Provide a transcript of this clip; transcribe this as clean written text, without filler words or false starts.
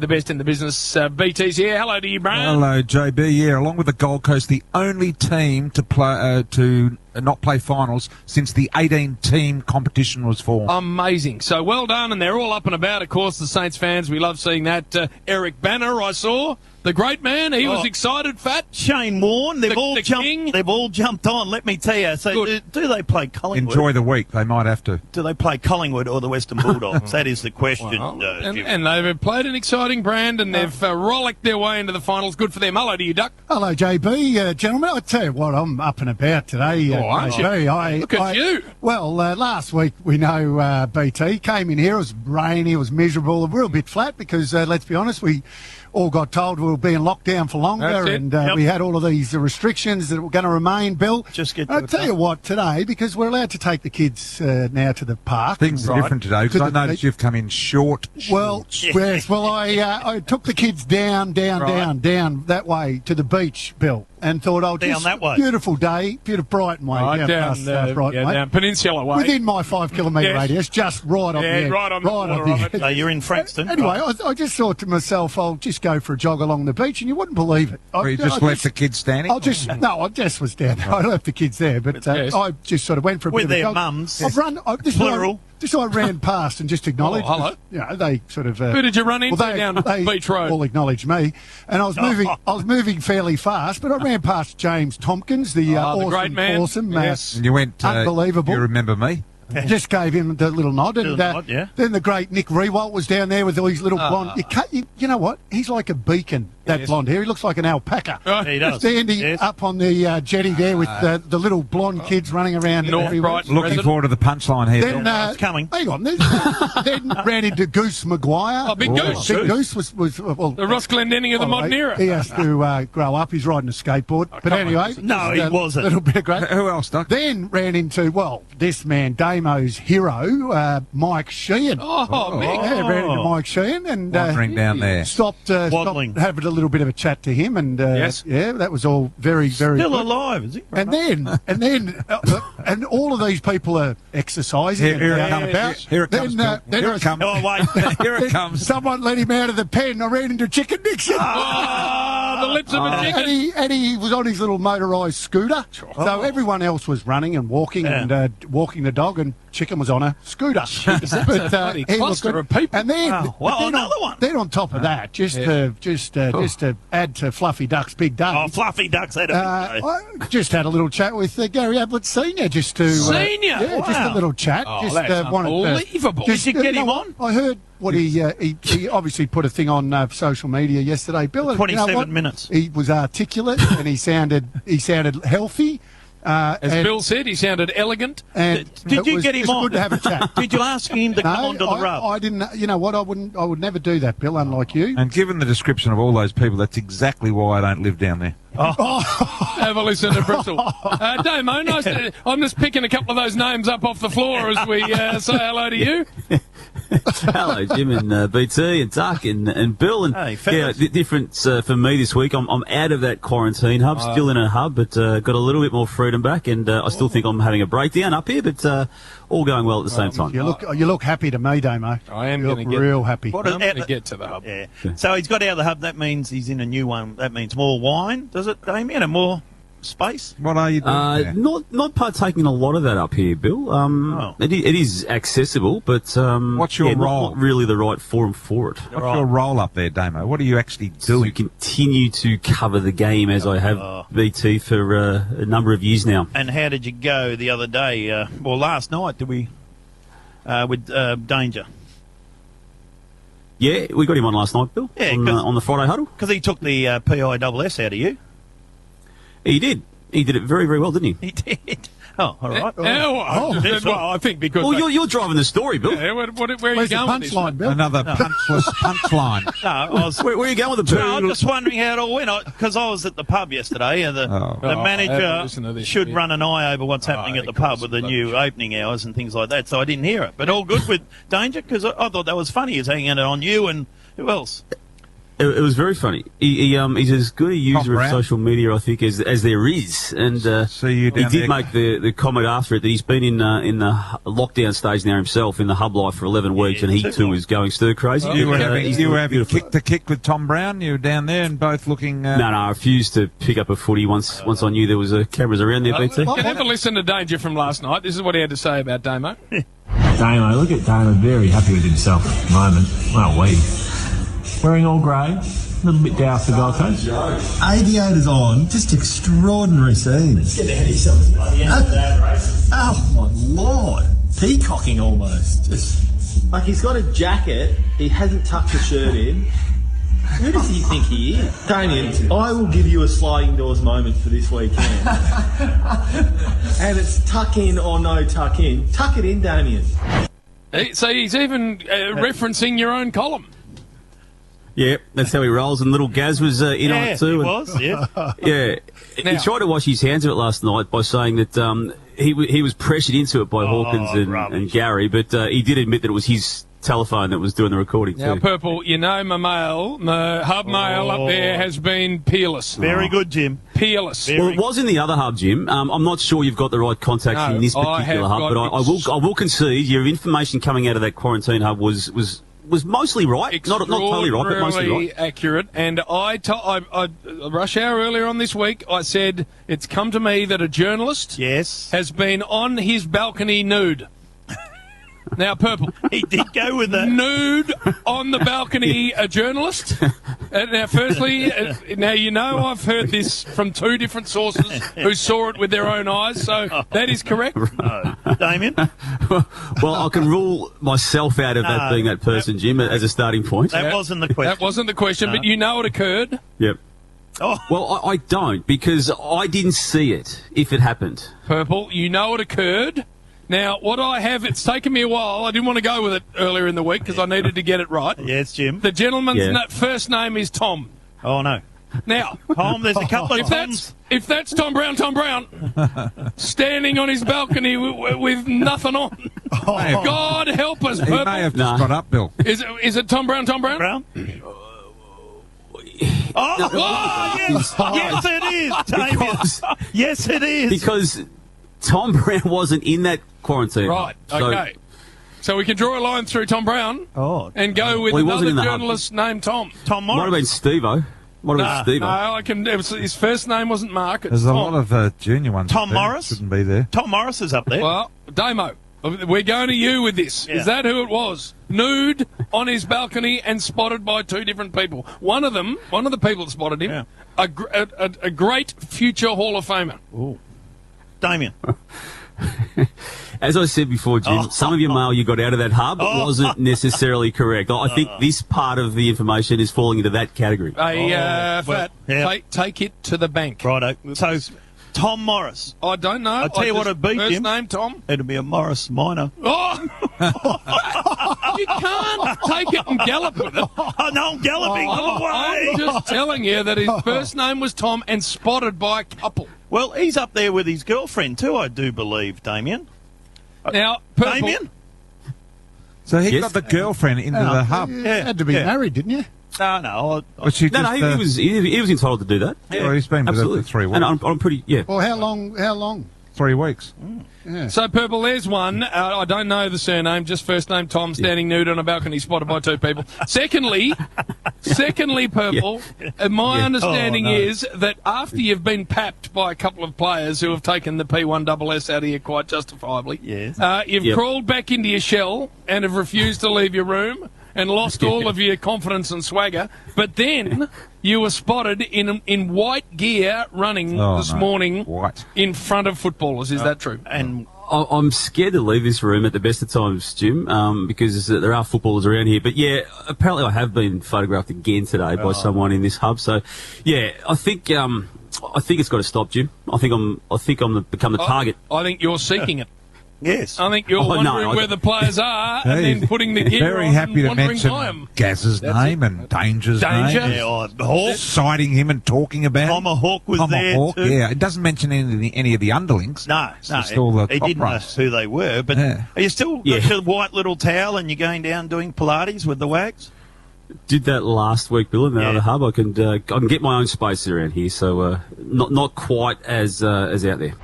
The best in the business. BT's here. Hello to you, Brian. Hello, JB. Yeah, along with the Gold Coast, the only team to play not play finals since the 18-team competition was formed. Amazing. So well done, and they're all up and about. Of course, the Saints fans, we love seeing that. Eric Banner, I saw. The great man, he was excited, Fat. Shane Warne, they've all jumped on, let me tell you. So do they play Collingwood? Enjoy the week, they might have to. Do they play Collingwood or the Western Bulldogs? That is the question. Well, and they've played an exciting brand, and they've rollicked their way into the finals. Good for them. Hello to you, Duck. Hello, JB. Gentlemen, I tell you what, I'm up and about today. Aren't you? Look at you. Well, last week, we know BT came in here. It was rainy, it was miserable. We were a bit flat because, let's be honest, we all got told we were being locked down for longer, and we had all of these restrictions that were going to remain, Bill. I'll tell you what, today, because we're allowed to take the kids now to the park. Things are different today, because I noticed you've come in short. Well, yes. Well, I took the kids down that way to the beach, Bill, and thought, down that way. Beautiful day, beautiful Brighton way. Down Peninsula way. Within my 5 kilometre radius, just right on the edge. Right on the edge. So you're in Frankston. Anyway, I just thought to myself, I'll just go for a jog along the beach, and you wouldn't believe it. You just left the kids standing? I just was standing. I left the kids there, but I just sort of went for a bit of a jog. With their mums. I've run, plural. Just I ran past and just acknowledged. Hello. You know, they sort of. Who did you run into down Beach Road? All acknowledged me, and I was moving. I was moving fairly fast, but I ran past James Tompkins, the great man. Awesome, and you went. Unbelievable. You remember me? Just gave him the little nod, and then the great Nick Rewalt was down there with all his little blonde. You know what? He's like a beacon. That blonde hair. He looks like an alpaca. He does. Standing up on the jetty there with the little blonde kids running around. Looking forward to the punchline here. Then, it's coming. Hang on. Then ran into Goose Maguire. Oh, Big Goose. Big Goose was the Ross Glendinning of the modern era. He has to grow up. He's riding a skateboard. But anyway. No, he wasn't. A little bit of great. Who else, Doc? Then ran into, this man, Damo's hero, Mike Sheehan. Mick. Ran into Mike Sheehan and wandering down there. Stopped having a little bit of a chat to him, and that was all very, very still good. alive, is he? And then all of these people are exercising. Here it comes. Here it comes. Oh, wait. Here it comes. Someone let him out of the pen. I ran into Chicken Nixon. The lips of a chicken. And he was on his little motorised scooter. So everyone else was running and walking and walking the dog, and Chicken was on a scooter. But he cluster of people. And then, another one. Then on top of that, just to add to Fluffy Duck's big day. Oh, Fluffy Duck's had a big day. I just had a little chat with Gary Ablett Senior, just to Senior. Just a little chat. That's unbelievable. Did you get him on? I heard what he obviously put a thing on social media yesterday. Bill, 27 minutes. He was articulate and he sounded healthy. As Bill said, he sounded elegant. And did you get him on? Good to have a chat. Did you ask him to come onto the rub? I didn't. You know what? I would never do that, Bill. Unlike you. And given the description of all those people, that's exactly why I don't live down there. Have a listen to Bristol. Damo, nice. I'm just picking a couple of those names up off the floor as we say hello to you. Hello, Jim and BT and Duck and Bill. And the difference for me this week, I'm out of that quarantine hub, still in a hub, but got a little bit more freedom back, and I still think I'm having a breakdown up here, but all going well at the same time. You look happy to me, Damo. I am going to get real happy. I'm going to get to the hub. Yeah. So he's got out of the hub. That means he's in a new one. That means more wine, does it, Damien, and more space? What are you doing there? Not partaking a lot of that up here, Bill. It is accessible, but what's your role? Not really the right forum for it. What's your role up there, Damo? What are you actually doing? To continue to cover the game as I have BT for a number of years now. And how did you go the other day? Last night, did we with Danger? Yeah, we got him on last night, Bill. Yeah, on the Friday huddle. Because he took the PISS out of you. He did. He did it very, very well, didn't he? He did. Oh, all right. I think because... Well, you're driving the story, Bill. Yeah, where are you going with this? Bill? Another punchless punchline. Where are you going with the No, I'm just wondering how it all went. Because I was at the pub yesterday, and the manager should run an eye over what's happening at the pub with the new opening hours and things like that, so I didn't hear it. But all good with Danger, because I thought that was funny. He's hanging it on you, and who else? It was very funny. He's as good a user of social media, I think, as there is. And he did make the comment after it that he's been in the lockdown stage now himself in the hub life for 11 weeks, and he too is going stir crazy. You were having kick with Tom Brown. You were down there and both looking. No, I refused to pick up a footy once I knew there was cameras around there. BT. You can have a listen to Danger from last night. This is what he had to say about Damo. Damo, look at Damo, very happy with himself at the moment. Well, wearing all grey, a little bit dour for Gold Coast. Aviators on, just extraordinary scenes. Get ahead of yourself, bloody oh my lord, peacocking almost. Just like he's got a jacket, he hasn't tucked the shirt in. Who does he think he is? Damien, I will give you a sliding doors moment for this weekend. And it's tuck in or no tuck in. Tuck it in, Damien. So he's even referencing your own column. Yeah, that's how he rolls, and little Gaz was in on it too. He was, yeah. Yeah, he tried to wash his hands of it last night by saying that he was pressured into it by Hawkins and Gary, but he did admit that it was his telephone that was doing the recording too. Now, Purple, you know my hub mail up there has been peerless. Very good, Jim. Peerless. Well, it was in the other hub, Jim. I'm not sure you've got the right contacts in this particular hub, but I will concede your information coming out of that quarantine hub was mostly right. Not totally right, but mostly right. Accurate. And I rush hour earlier on this week, I said it's come to me that a journalist has been on his balcony nude. Now, Purple. He did go with that. Nude on the balcony, a journalist. Now, firstly, now you know I've heard this from two different sources who saw it with their own eyes, so that is correct. No. Damien? Well, I can rule myself out of that being that person, Jim, as a starting point. That wasn't the question. That wasn't the question, but you know it occurred. Yep. Oh. Well, I don't, because I didn't see it, if it happened. Purple, you know it occurred. Now, what I have, it's taken me a while. I didn't want to go with it earlier in the week because I needed to get it right. Yes, Jim. The gentleman's first name is Tom. Oh, no. Now, Tom, there's a couple of Toms. If that's Tom Brown, standing on his balcony with nothing on. Oh. God help us, Purple. He may have just got up, Bill. Is it Tom Brown? Brown? Yes, it is, Damien. Yes, it is. Because Tom Brown wasn't in that quarantine. Right, okay. So we can draw a line through Tom Brown and go with another journalist named Tom. Tom Morris. Might have been Steve-O. His first name wasn't Mark. There's a lot of junior ones. Tom Morris? Shouldn't be there. Tom Morris is up there. Well, Damo, we're going to you with this. Yeah. Is that who it was? Nude on his balcony and spotted by two different people. One of the people that spotted him, a great future Hall of Famer. Ooh. Damien. As I said before, Jim, some of your mail you got out of that hub wasn't necessarily correct. I think this part of the information is falling into that category. Take it to the bank. Righto. So, Tom Morris. I don't know. I'll tell you what it beat him. First name, Tom? It'd be a Morris Minor. Oh! You can't take it and gallop with it. Oh, no, I'm galloping. I'm just telling you that his first name was Tom and spotted by a couple. Well, he's up there with his girlfriend too, I do believe, Damien. Now, Purple. Damien? So he got the girlfriend into the hub. Yeah, had to be married, didn't you? No. He was entitled to do that. Yeah. Well, he's been with her for 3 weeks. And I'm pretty, Well, how long? 3 weeks. Yeah. So, Purple, there's one. I don't know the surname, just first name Tom, standing nude on a balcony spotted by two people. Secondly, Purple, my understanding is that after you've been papped by a couple of players who have taken the P1SS out of you quite justifiably, you've crawled back into your shell and have refused to leave your room and lost all of your confidence and swagger, but then you were spotted in white gear running this morning in front of footballers. Is that true? And I'm scared to leave this room at the best of times, Jim, because there are footballers around here. But yeah, apparently I have been photographed again today by someone in this hub. So yeah, I think it's got to stop, Jim. I think I'm become the target. I think you're seeking it. Yes. I think you're wondering where the players are and then putting the gear very on happy and to wondering by them. mention Gaz's name and Danger's name. Hawk. Citing him and talking about Tomahawk was there too. Yeah, it doesn't mention any of the underlings. No. Just all the he top didn't runs. know who they were. But are you still got your white little towel and you're going down doing Pilates with the wags? Did that last week, Bill, in the other hub. I can get my own space around here, so not quite as out there.